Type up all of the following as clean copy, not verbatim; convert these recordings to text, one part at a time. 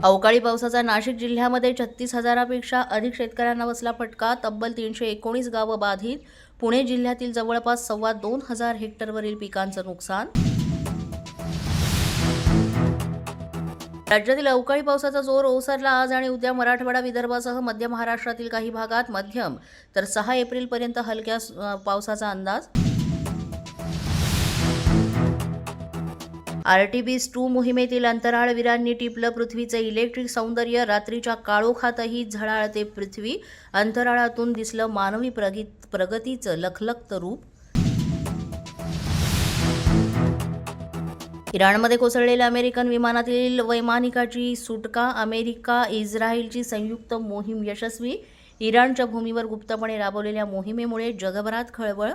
अवकाळी पावसाचा नाशिक जिल्ह्यामध्ये 36,000पेक्षा अधिक शेतकऱ्यांना बसला फटका. तब्बल 319 गावं बाधित. पुणे जिल्ह्यातील जवळपास 2,2500 हेक्टरवरील पिकांचं नुकसान. राज्यातील अवकाळी पावसाचा जोर ओसरला. आज आणि उद्या मराठवाडा, विदर्भासह मध्य महाराष्ट्रातील काही भागात मध्यम तर 6 एप्रिलपर्यंत हलक्या पावसाचा अंदाज. RTBS-2 मोहिमेतील अंतराळवीरांनी टिपलं पृथ्वीचे इलेक्ट्रिक सौंदर्य. रात्रीच्या काळोखातही झळाळते पृथ्वी. अंतराळातून दिसलं मानवी प्रगतीचं लखलखतं रूप. इराणमध्ये कोसळलेल्या अमेरिकन विमानातील वैमानिकाची सुटका. अमेरिका-इस्रायलची संयुक्त मोहीम यशस्वी. इराणच्या भूमीवर गुप्तपणे राबवलेल्या मोहिमेमुळे जगभरात खळबळ.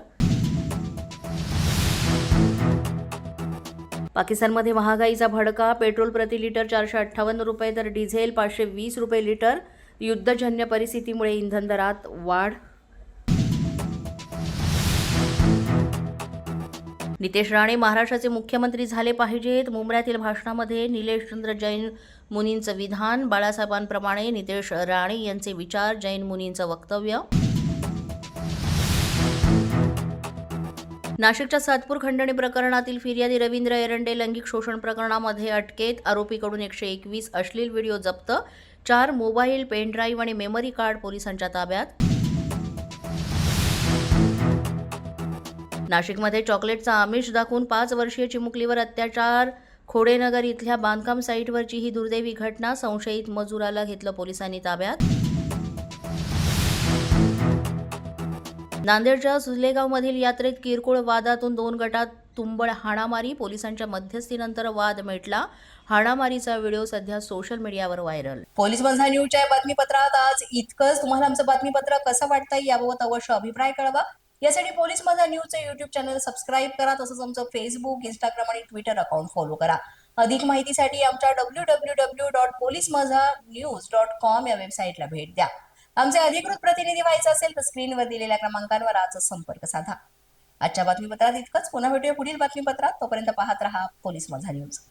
पाकिस्तानमध्ये महागाईचा भडका. पेट्रोल प्रति लिटर 458 रुपये तर डिझेल 520 रुपये लिटर. युद्धजन्य परिस्थितीमुळे इंधन दरात वाढ. नितेश राणे महाराष्ट्राचे मुख्यमंत्री झाले पाहिजेत. मुंबईतील भाषणामध्ये निलेशचंद्र जैन मुनींचं विधान. बाळासाहेबांप्रमाणे नितेश राणे यांचे विचार. जैन मुनींचं वक्तव्य. नाशिकच्या सातपूर खंडणी प्रकरणातील फिर्यादी रवींद्र एरंडे लैंगिक शोषण प्रकरणामध्ये अटकेत. आरोपीकडून 121 अश्लील व्हिडिओ जप्त. 4 मोबाईल, पेनड्राईव्ह आणि मेमरी कार्ड पोलिसांच्या ताब्यात. नाशिकमध्ये चॉकलेटचा आमिष दाखवून 5 वर्षीय चिमुकलीवर अत्याचार. खोडेनगर इथल्या बांधकाम साईटवरची ही दुर्दैवी घटना. संशयित मजुराला घेतलं पोलिसांनी ताब्यात. नांदेडच्या सुजलेगावमधील यात्रेत किरकोळ वादातून 2 गटात तुंबळ हाणामारी. पोलिसांच्या मध्यस्थीनंतर वाद मिटला. हाणामारीचा व्हिडिओ सध्या सोशल मीडियावर व्हायरल. पोलीस माझा न्यूजच्या बातमीपत्रात आज इतकंच. तुम्हाला आमचं बातमीपत्र कसं वाटतंय याबाबत अवश्य अभिप्राय कळवा. यासाठी पोलीस माझा न्यूजचं युट्यूब चॅनल सबस्क्राईब करा. तसंच आमचं फेसबुक, इंस्टाग्राम आणि ट्विटर अकाउंट फॉलो करा. अधिक माहितीसाठी आमच्या www.policemazhanews.com या वेबसाईटला भेट द्या. आमचे अधिकृत प्रतिनिधी व्हायचं असेल तर स्क्रीनवर दिलेल्या क्रमांकांवर आजच संपर्क साधा. आजच्या बातमीपत्रात इतकंच. पुन्हा भेटूया पुढील बातमीपत्रात. तोपर्यंत पाहत रहा पोलीस माझा न्यूज.